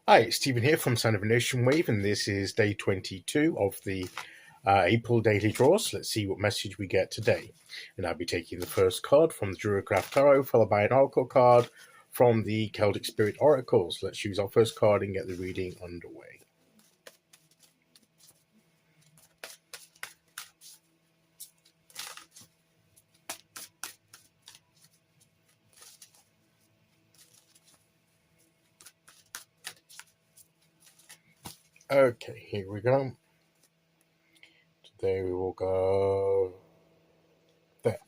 Hi, it's Stephen here from Sound of a Nation Wave, and this is day 22 of the April daily draws. Let's see what message we get today. And I'll be taking the first card from the Druidcraft Tarot, followed by an oracle card from the Celtic Spirit Oracles. Let's use our first card and get the reading underway. Okay, here we go. Today we will go there.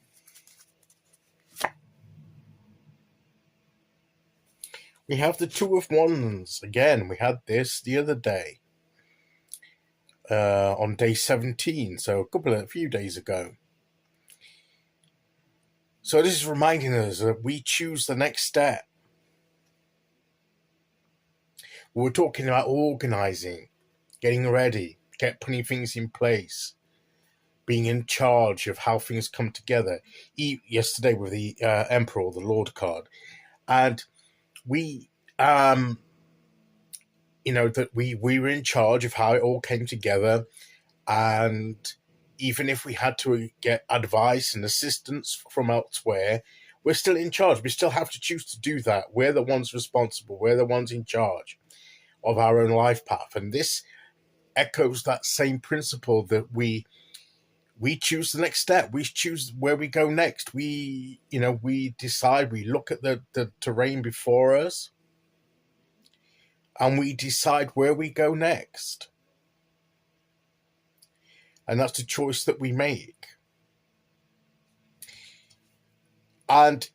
We have the Two of Wands. Again, we had this the other day on day 17, so a few days ago. So this is reminding us that we choose the next step. We're talking about organizing, getting ready, putting things in place, being in charge of how things come together. Yesterday with the Emperor, or the Lord card, and we, that we were in charge of how it all came together, and even if we had to get advice and assistance from elsewhere, we're still in charge. We still have to choose to do that. We're the ones responsible. We're the ones in charge of our own life path. And this echoes that same principle that we choose the next step. We choose where we go next. We decide, we look at the terrain before us, and we decide where we go next. And that's the choice that we make. And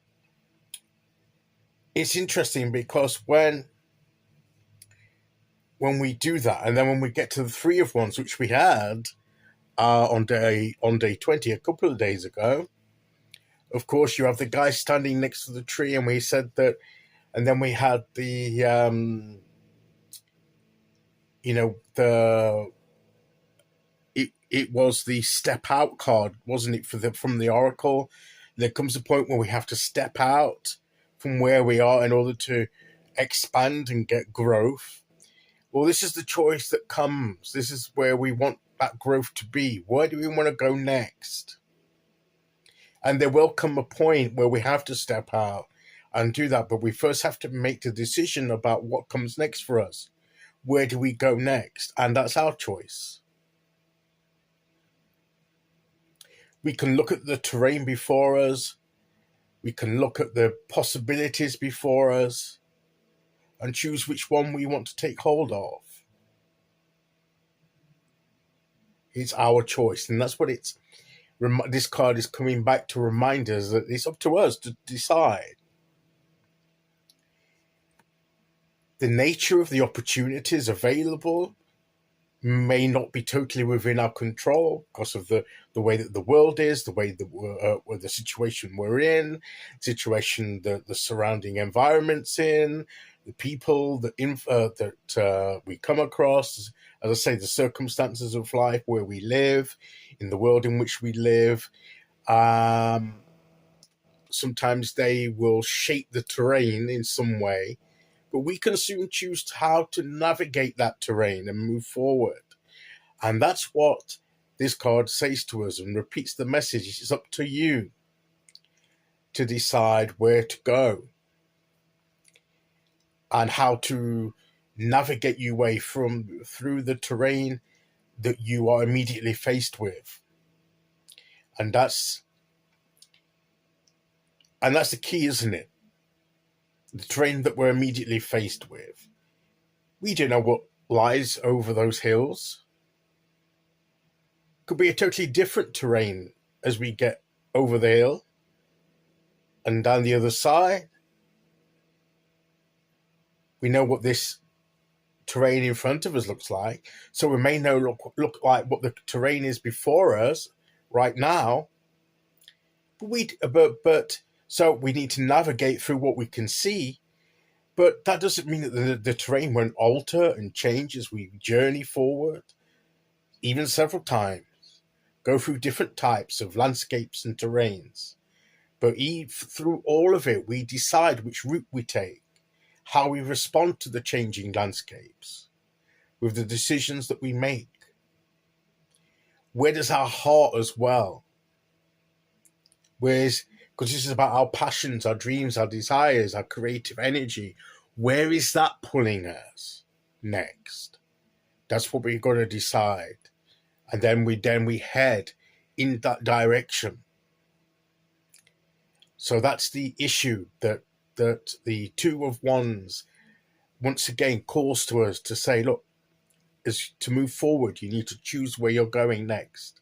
it's interesting because when we do that, and then when we get to the Three of Wands, which we had on day 20, a couple of days ago, of course, you have the guy standing next to the tree, and we said that, and then we had the, it was the step out card, wasn't it, from the Oracle? There comes a point where we have to step out from where we are in order to expand and get growth. Well, this is the choice that comes. This is where we want that growth to be. Where do we want to go next? And there will come a point where we have to step out and do that. But we first have to make the decision about what comes next for us. Where do we go next? And that's our choice. We can look at the terrain before us. We can look at the possibilities before us and choose which one we want to take hold of. It's our choice, and that's what this card is coming back to remind us that it's up to us to decide. The nature of the opportunities available may not be totally within our control because of the way that the world is, the way that the situation we're in, the surrounding environment's in, the people that we come across, as I say, the circumstances of life where we live, in the world in which we live. Sometimes they will shape the terrain in some way, but we can soon choose how to navigate that terrain and move forward. And that's what this card says to us and repeats the message. It's up to you to decide where to go and how to navigate your way through the terrain that you are immediately faced with. And that's the key, isn't it? The terrain that we're immediately faced with. We don't know what lies over those hills. Could be a totally different terrain as we get over the hill and down the other side. We know what this terrain in front of us looks like, so we may know look like what the terrain is before us right now. So we need to navigate through what we can see, but that doesn't mean that the terrain won't alter and change as we journey forward, even several times, go through different types of landscapes and terrains. But through all of it, we decide which route we take, how we respond to the changing landscapes, with the decisions that we make. Where does our heart as well? Because this is about our passions, our dreams, our desires, our creative energy. Where is that pulling us next? That's what we've got to decide. And then we head in that direction. So that's the issue that the Two of Wands once again calls to us to say, look, to move forward, you need to choose where you're going next.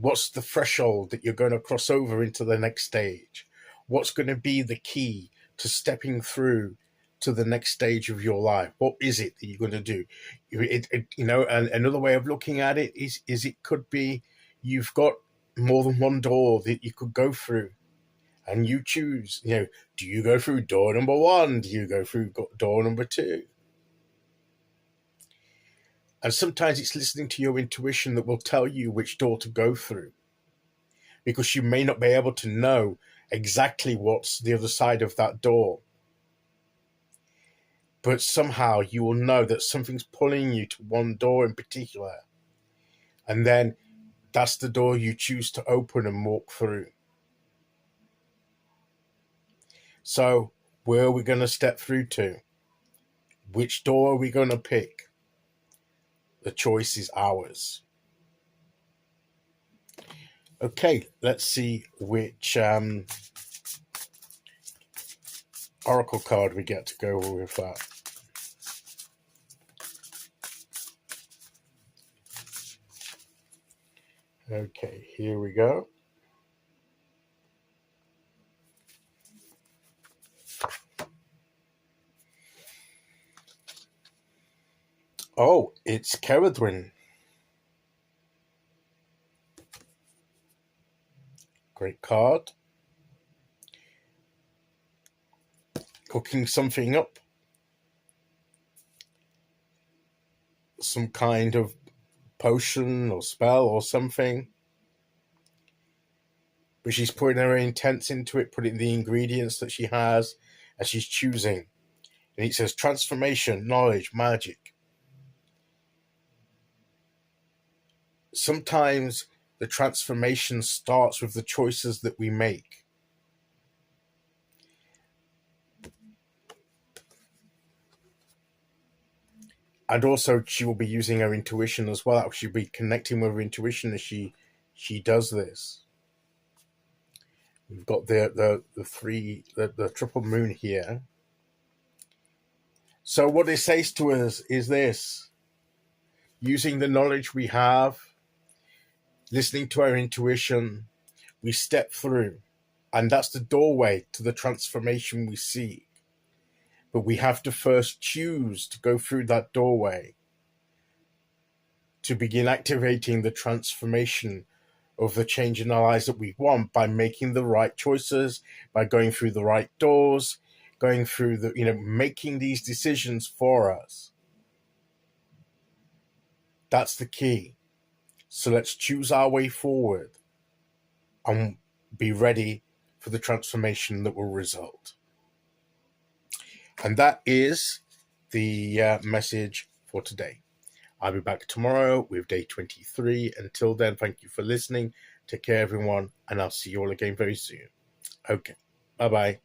What's the threshold that you're going to cross over into the next stage? What's going to be the key to stepping through to the next stage of your life? What is it that you're going to do? And another way of looking at it is it could be you've got more than one door that you could go through, and you choose. Do you go through door number 1? Do you go through door number 2? And sometimes it's listening to your intuition that will tell you which door to go through, because you may not be able to know exactly what's the other side of that door. But somehow you will know that something's pulling you to one door in particular. And then that's the door you choose to open and walk through. So where are we going to step through to? Which door are we going to pick? The choice is ours. Okay, let's see which oracle card we get to go with that. Okay, here we go. Oh, it's Ceridwen. Great card. Cooking something up. Some kind of potion or spell or something. But she's putting her intents into it, putting the ingredients that she has, and she's choosing. And it says transformation, knowledge, magic. Sometimes the transformation starts with the choices that we make. And also she will be using her intuition as well. She'll be connecting with her intuition as she does this. We've got the triple moon here. So what it says to us is this: using the knowledge we have, listening to our intuition, we step through. And that's the doorway to the transformation we seek. But we have to first choose to go through that doorway to begin activating the transformation of the change in our lives that we want by making the right choices, by going through the right doors, going through making these decisions for us. That's the key. So let's choose our way forward and be ready for the transformation that will result. And that is the message for today. I'll be back tomorrow with day 23. Until then, thank you for listening. Take care, everyone, and I'll see you all again very soon. Okay, bye-bye.